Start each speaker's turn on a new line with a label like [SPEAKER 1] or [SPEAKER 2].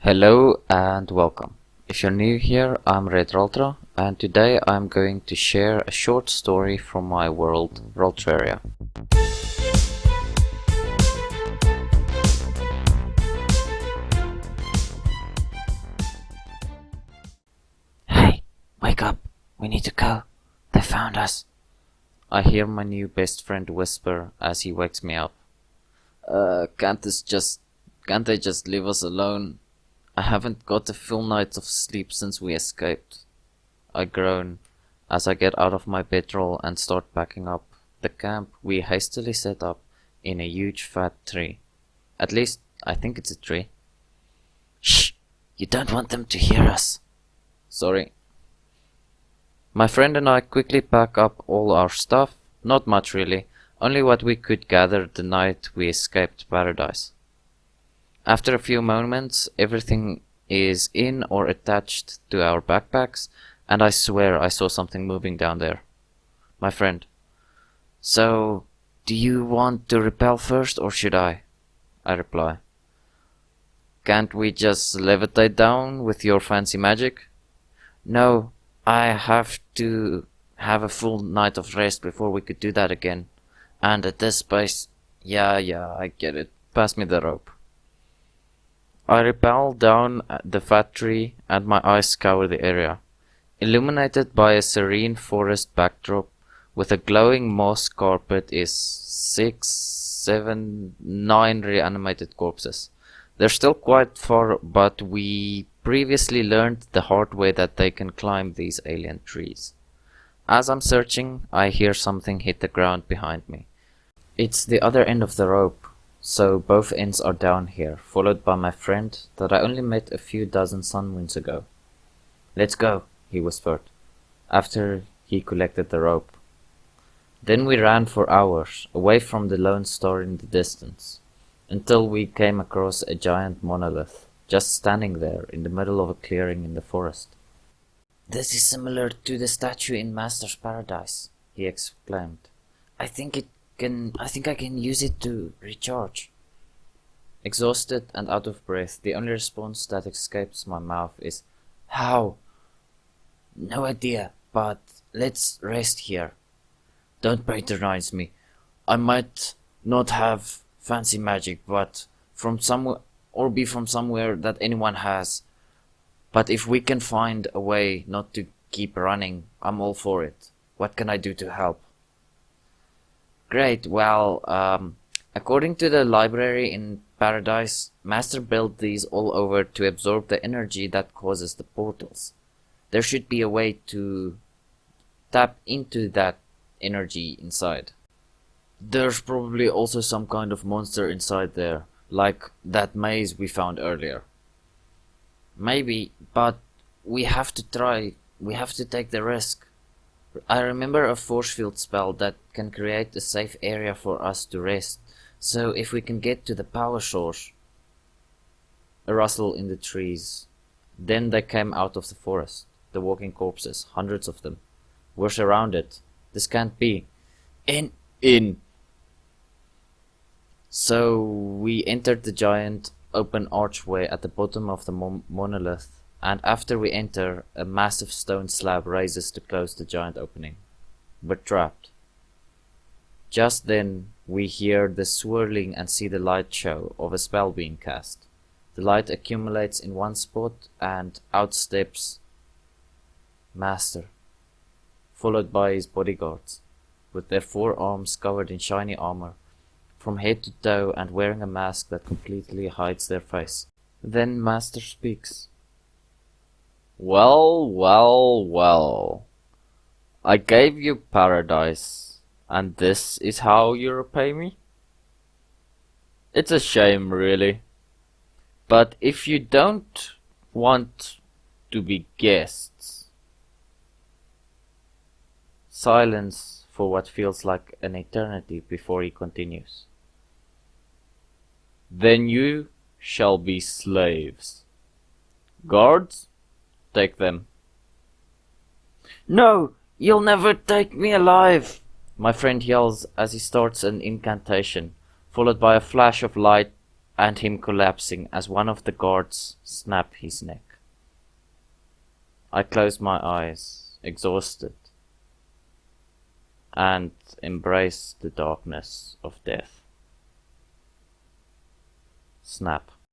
[SPEAKER 1] Hello and welcome. If you're new here, I'm Rultra, and today I'm going to share a short story from my world, Rultra. Hey, wake up! We need to go. They found us. I hear my new best friend whisper as he wakes me up. Can't they just leave us alone? I haven't got a full night of sleep since we escaped. I groan as I get out of my bedroll and start packing up the camp we hastily set up in a huge fat tree. At least, I think it's a tree. Shh! You don't want them to hear us. Sorry. My friend and I quickly pack up all our stuff. Not much really, only what we could gather the night we escaped paradise. After a few moments, everything is in or attached to our backpacks, and I swear I saw something moving down there. My friend. So, do you want to rappel first or should I? I reply. Can't we just levitate down with your fancy magic? No, I have to have a full night of rest before we could do that again. And at this pace, yeah, I get it. Pass me the rope. I rappel down the fat tree and my eyes scour the area. Illuminated by a serene forest backdrop with a glowing moss carpet is 6, 7, 9 reanimated corpses. They're still quite far, but we previously learned the hard way that they can climb these alien trees. As I'm searching, I hear something hit the ground behind me. It's the other end of the rope, so both ends are down here, followed by my friend that I only met a few dozen sunwinds ago. Let's go, he whispered, after he collected the rope. Then we ran for hours, away from the lone star in the distance, until we came across a giant monolith, just standing there in the middle of a clearing in the forest. This is similar to the statue in Master's Paradise, he exclaimed. I think I can use it to recharge. Exhausted and out of breath, the only response that escapes my mouth is, How? No idea, but let's rest here. Don't patronize me. I might not have fancy magic, but from somewhere that anyone has. But if we can find a way not to keep running, I'm all for it. What can I do to help? Great, well, according to the library in Paradise, Master built these all over to absorb the energy that causes the portals. There should be a way to tap into that energy inside. There's probably also some kind of monster inside there, like that maze we found earlier. Maybe, but we have to try. We have to take the risk. I remember a force field spell that can create a safe area for us to rest, so if we can get to the power source. A rustle in the trees. Then they came out of the forest. The walking corpses, hundreds of them, were surrounded. This can't be. In. So we entered the giant open archway at the bottom of the monolith, and after we enter, a massive stone slab raises to close the giant opening. We're trapped. Just then, we hear the swirling and see the light show of a spell being cast. The light accumulates in one spot and out steps Master, followed by his bodyguards, with their 4 arms covered in shiny armor, from head to toe, and wearing a mask that completely hides their face. Then Master speaks. Well. I gave you paradise, and this is how you repay me? It's a shame, really. But if you don't want to be guests... Silence for what feels like an eternity before he continues. Then you shall be slaves. Guards, take them. No, you'll never take me alive, my friend yells as he starts an incantation, followed by a flash of light and him collapsing as one of the guards snapped his neck. I closed my eyes, exhausted, and embraced the darkness of death. Snap.